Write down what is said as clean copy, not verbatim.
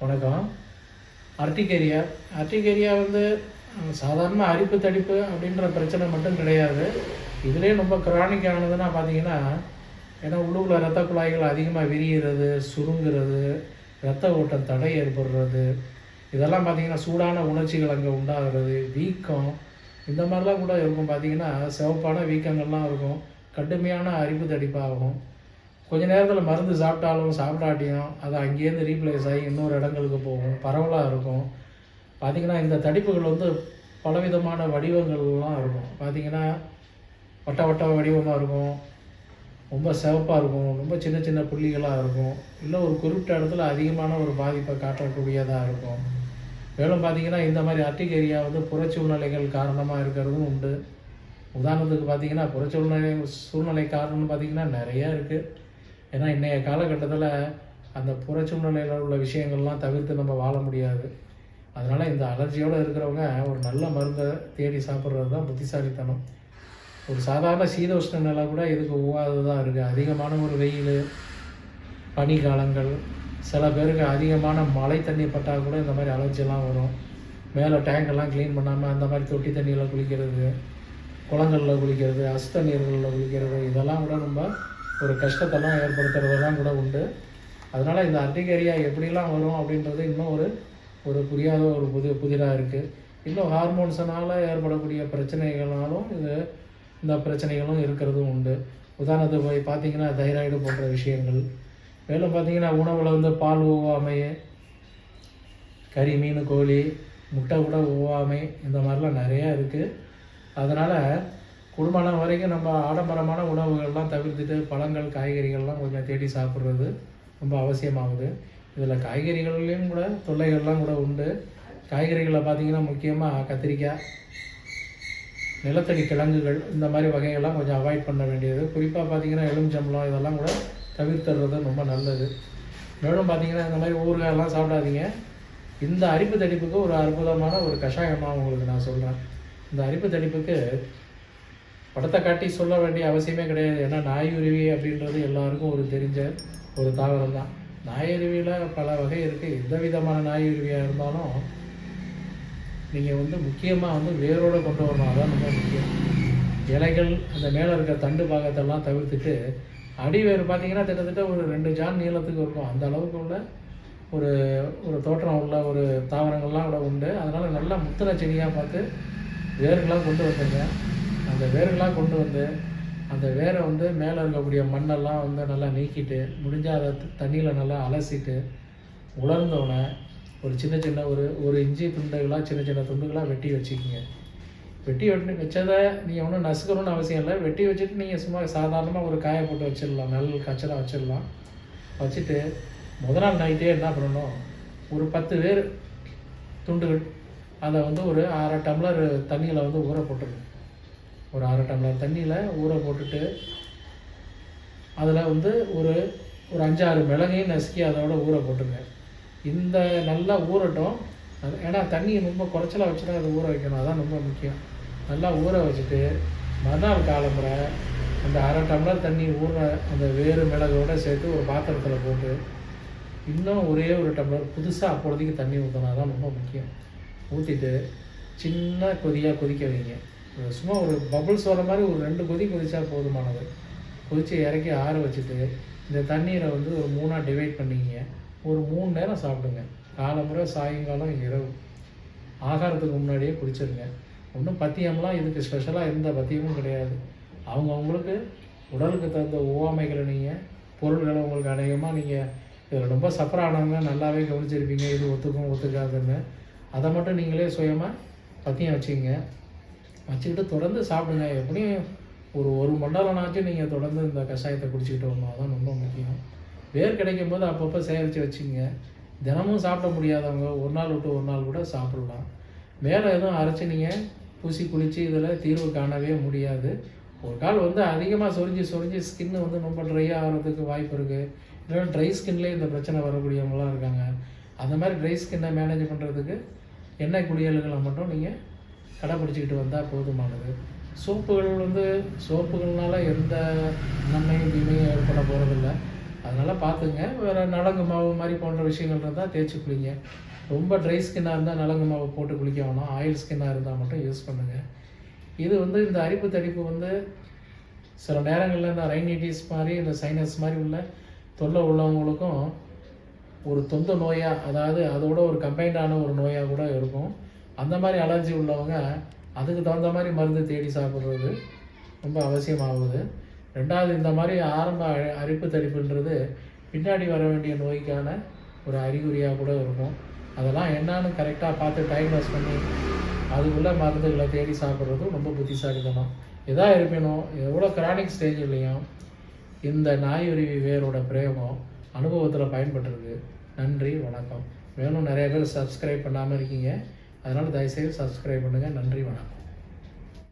வணக்கம். Urticaria urticaria வந்து சாதாரண அரிப்பு தடிப்பு அப்படின்ற பிரச்சனை மட்டும் கிடையாது. இதுலேயே ரொம்ப கிரானிக் ஆனதுன்னா பார்த்தீங்கன்னா, ஏன்னா உள்ளுக்குள்ள இரத்த குழாய்கள் அதிகமாக விரிகிறது, சுருங்குறது, இரத்த ஓட்டம் தடை ஏற்படுறது, இதெல்லாம் பார்த்தீங்கன்னா சூடான உணர்ச்சிகள் அங்கே உண்டாகிறது, வீக்கம் இந்த மாதிரிலாம் கூட இருக்கும். பார்த்தீங்கன்னா சிவப்பான வீக்கங்கள்லாம் இருக்கும், கடுமையான அரிப்பு தடிப்பாகும். கொஞ்ச நேரத்தில் மருந்து சாப்பிட்டாலும் சாப்பிடாட்டியும் அது அங்கேருந்து ரீப்ளேஸ் ஆகி இன்னொரு இடங்களுக்கு போகும், பரவலாக இருக்கும். பார்த்திங்கன்னா இந்த தடிப்புகள் வந்து பலவிதமான வடிவங்கள்லாம் இருக்கும். பார்த்திங்கன்னா வட்ட வட்ட வடிவமாக இருக்கும், ரொம்ப சிவப்பாக இருக்கும், ரொம்ப சின்ன சின்ன புள்ளிகளாக இருக்கும், இல்லை ஒரு குறிப்பிட்ட இடத்துல அதிகமான ஒரு பாதிப்பை காட்டக்கூடியதாக இருக்கும். மேலும் பார்த்திங்கன்னா இந்த மாதிரி அர்டிகேரியா வந்து புறச்சூழ்நிலைகள் காரணமாக இருக்கிறதும் உண்டு. உதாரணத்துக்கு பார்த்திங்கன்னா சூழ்நிலை காரணம்னு பார்த்திங்கன்னா நிறையா இருக்குது. ஏன்னா இன்றைய காலகட்டத்தில் அந்த புறச்சூழ்நிலையில் உள்ள விஷயங்கள்லாம் தவிர்த்து நம்ம வாழ முடியாது. அதனால் இந்த அலர்ஜியோடு இருக்கிறவங்க ஒரு நல்ல மருந்தை தேடி சாப்பிட்றது தான் புத்திசாலித்தனம். ஒரு சாதாரண சீதோஷ்ண நிலை கூட இதுக்கு ஒவ்வாததாக இருக்குது. அதிகமான ஒரு வெயில், பனிக்காலங்கள், சில பேருக்கு அதிகமான மழை தண்ணி பட்டால் கூட இந்த மாதிரி அலர்ஜிலாம் வரும். மேலே டேங்கெல்லாம் க்ளீன் பண்ணாமல் அந்த மாதிரி தொட்டி தண்ணியில் குளிக்கிறது, குளங்களில் குளிக்கிறது, அசுத்த நீர்களில் குளிக்கிறது, இதெல்லாம் கூட ரொம்ப ஒரு கஷ்டத்தெல்லாம் ஏற்படுத்துறதெல்லாம் கூட உண்டு. அதனால் இந்த அர்டிகேரியா எப்படிலாம் வரும் அப்படின்றது இன்னும் ஒரு புரியாத ஒரு புதிராக இருக்குது. இன்னும் ஹார்மோன்ஸனால் ஏற்படக்கூடிய பிரச்சனைகளாலும் இந்த பிரச்சனைகளும் இருக்கிறதும் உண்டு. உதாரணத்துக்கு போய் பார்த்திங்கன்னா தைராய்டு போன்ற விஷயங்கள், மேலும் பார்த்திங்கன்னா உணவில் வந்து பால் ஒவ்வாமை, கறி, மீன், கோழி, முட்டை கூட ஒவ்வாமை, இந்த மாதிரிலாம் நிறையா இருக்குது. அதனால் குடும்பம் வரைக்கும் நம்ம ஆடம்பரமான உணவுகள்லாம் தவிர்த்துட்டு பழங்கள், காய்கறிகள்லாம் கொஞ்சம் தேடி சாப்பிட்றது ரொம்ப அவசியமாகுது. இதில் காய்கறிகள்லேயும் கூட தொல்லைகள்லாம் கூட உண்டு. காய்கறிகளில் பார்த்திங்கன்னா முக்கியமாக கத்திரிக்காய், நிலத்தடி கிழங்குகள், இந்த மாதிரி வகைகள்லாம் கொஞ்சம் அவாய்ட் பண்ண வேண்டியது. குறிப்பாக பார்த்திங்கன்னா எலுமிச்சம்பழம் இதெல்லாம் கூட தவிர்த்துறது ரொம்ப நல்லது. மேலும் பார்த்திங்கன்னா இந்த மாதிரி ஊறுகாயெல்லாம் சாப்பிடாதீங்க. இந்த அரிப்பு தடிப்புக்கு ஒரு அற்புதமான ஒரு கஷாயமாக உங்களுக்கு நான் சொல்கிறேன். இந்த அரிப்பு தடிப்புக்கு படத்தை காட்டி சொல்ல வேண்டிய அவசியமே கிடையாது. ஏன்னா நாயுருவி அப்படின்றது எல்லாருக்கும் ஒரு தெரிஞ்ச ஒரு தாவரம் தான். நாயுருவியில் பல வகை இருக்குது. எந்த விதமான நாயுருவியாக இருந்தாலும் நீங்கள் வந்து முக்கியமாக வந்து வேரோடு கொண்டு வரணும், அதான் ரொம்ப முக்கியம். இலைகள், அந்த மேலே இருக்க தண்டு பாகத்தெல்லாம் தவிர்த்துட்டு அடிவேறு பார்த்திங்கன்னா கிட்டத்தட்ட ஒரு 2 ஜான் நீளத்துக்கு இருக்கும். அந்த அளவுக்கு உள்ள ஒரு தோற்றம் உள்ள ஒரு தாவரங்கள்லாம் கூட உண்டு. அதனால் நல்லா முத்தின செடியாக பார்த்து வேர்களாக கொண்டு வந்துடுங்க. அந்த வேர்களாக கொண்டு வந்து அந்த வேரை வந்து மேலே இருக்கக்கூடிய மண்ணெல்லாம் வந்து நல்லா நீக்கிட்டு, முடிஞ்சால் அதை தண்ணியில் நல்லா அலசிட்டு, உலர்ந்தோடனே ஒரு சின்ன ஒரு இஞ்சி துண்டுகளாக சின்ன சின்ன துண்டுகளாக வெட்டி வச்சுக்கிங்க. வெட்டி வச்சதை நீங்கள் ஒன்றும் நசுக்கணும்னு அவசியம் இல்லை. வெட்டி வச்சுட்டு நீங்கள் சும்மா சாதாரணமாக ஒரு காயை போட்டு வச்சிடலாம், நல்ல கச்சலாக வச்சிடலாம். வச்சுட்டு முதல் நாள் நைட்டே என்ன பண்ணணும், ஒரு 10 வேர் துண்டுகள் அதை வந்து ஒரு 1/2 டம்ளர் தண்ணியில் வந்து ஊற போட்டுருங்க. ஒரு 1/2 டம்ளர் தண்ணியில் ஊற போட்டுட்டு அதில் வந்து ஒரு 5-6 மிளகையும் நசுக்கி அதோட ஊற போட்டுருங்க. இந்த நல்லா ஊறட்டும். ஏன்னா தண்ணி ரொம்ப குறைச்சலாக வச்சு தான் அதை ஊற வைக்கணும், அதான் ரொம்ப முக்கியம். நல்லா ஊற வச்சுட்டு மறுநாள் காலம்புரை அந்த 1/2 டம்ளர் தண்ணி ஊற அந்த வேறு மிளகோடு சேர்த்து ஒரு பாத்திரத்தில் போட்டு இன்னும் ஒரே ஒரு டம்ளர் புதுசாக அப்பொழுதைக்கு தண்ணி ஊற்றணும், அதான் ரொம்ப முக்கியம். ஊற்றிட்டு சின்ன கொதியாக கொதிக்க வைங்க. சும்மா ஒரு பபுள்ஸ் வர மாதிரி ஒரு 2 கொதி கொதிச்சா போதுமானது. கொதித்து இறக்கி ஆற வச்சுட்டு இந்த தண்ணீரை வந்து ஒரு 3ஆக டிவைட் பண்ணிக்கிங்க. ஒரு 3 நேரம் சாப்பிடுங்க. காலம்புரை, சாயங்காலம், இரவு. ஆகாரத்துக்கு முன்னாடியே குடிச்சிருங்க. ஒன்றும் பத்தியம்லாம் இதுக்கு ஸ்பெஷலாக எந்த பத்தியமும் கிடையாது. அவங்கவுங்களுக்கு உடலுக்கு தகுந்த ஒவ்வாமைகளை பொருள்களை உங்களுக்கு அநேகமாக நீங்கள் இதில் ரொம்ப சஃபர் ஆனவங்க நல்லாவே கவனிச்சிருப்பீங்க, இது ஒத்துக்கும் ஒத்துக்காதுன்னு. அதை மட்டும் நீங்களே சுயமாக பத்தியம் வச்சுங்க. வச்சுக்கிட்டு தொடர்ந்து சாப்பிடுங்க. எப்படியும் ஒரு மண்டலம்னாச்சும் நீங்கள் தொடர்ந்து இந்த கஷாயத்தை குடிச்சிக்கிட்டு வரணும், அதான் ரொம்ப முக்கியம். வேர் கிடைக்கும் போது அப்பப்போ சேகரித்து வச்சுங்க. தினமும் சாப்பிட முடியாதவங்க ஒரு நாள் விட்டு ஒரு நாள் கூட சாப்பிட்லாம். மேலே எதுவும் அரைச்சி நீங்கள் பூசி குளித்து இதில் தீர்வு காணவே முடியாது. ஒரு கால் வந்து அதிகமாக சொரிஞ்சு ஸ்கின்னு வந்து ரொம்ப ட்ரை ஆகிறதுக்கு வாய்ப்பு இருக்குது. இல்லைன்னா ட்ரை ஸ்கின்லேயே இந்த பிரச்சனை வரக்கூடியவங்களாம் இருக்காங்க. அந்த மாதிரி ட்ரை ஸ்கின்னை மேனேஜ் பண்ணுறதுக்கு எண்ணெய் குளியல்களை மட்டும் நீங்கள் கடைப்பிடிச்சிக்கிட்டு வந்தால் போதுமானது. சோப்புகள்னால எந்த நன்மையும் தீமையும் ஏற்பட போகிறதில்ல. அதனால் பார்த்துங்க. வேறு நலங்கு மாவு மாதிரி போன்ற விஷயங்கள் இருந்தால் தேய்ச்சி குளிங்க. ரொம்ப ட்ரை ஸ்கின்னாக இருந்தால் நலங்கு மாவு போட்டு குளிக்க வேணாம். ஆயில் ஸ்கின்னாக இருந்தால் மட்டும் யூஸ் பண்ணுங்கள். இது இந்த அரிப்பு தடிப்பு சில நேரங்களில் இந்த ரைனைட்டிஸ் மாதிரி இந்த சைனஸ் மாதிரி உள்ள தொல்லை உள்ளவங்களுக்கும் ஒரு தொந்த நோயாக, அதாவது அதோட ஒரு கம்பைண்டான ஒரு நோயாக கூட இருக்கும். அந்த மாதிரி அலர்ஜி உள்ளவங்க அதுக்கு தகுந்த மாதிரி மருந்து தேடி சாப்பிட்றது ரொம்ப அவசியமாகுது. ரெண்டாவது, இந்த மாதிரி ஆரம்ப அரிப்பு தடிப்புன்றது பின்னாடி வர வேண்டிய நோய்க்கான ஒரு அறிகுறியாக கூட இருக்கும். அதெல்லாம் என்னான்னு கரெக்டாக பார்த்து டயக்னோஸ் பண்ணி அதுக்குள்ள மருந்துகளை தேடி சாப்பிட்றதும் ரொம்ப புத்திசாலித்தனம். எதாக இருப்பினும் எவ்வளோ கிரானிக் ஸ்டேஜ்லேயும் இந்த நாயுருவி வேரோட பிரயோகம் அனுபவத்தில் பயன்பட்டுருக்கு. நன்றி, வணக்கம். மேலும் நிறைய பேர் சப்ஸ்கிரைப் பண்ணாமல் இருக்கீங்க. அதனால் தயவுசெய்து சப்ஸ்கிரைப் பண்ணுங்கள். நன்றி, வணக்கம்.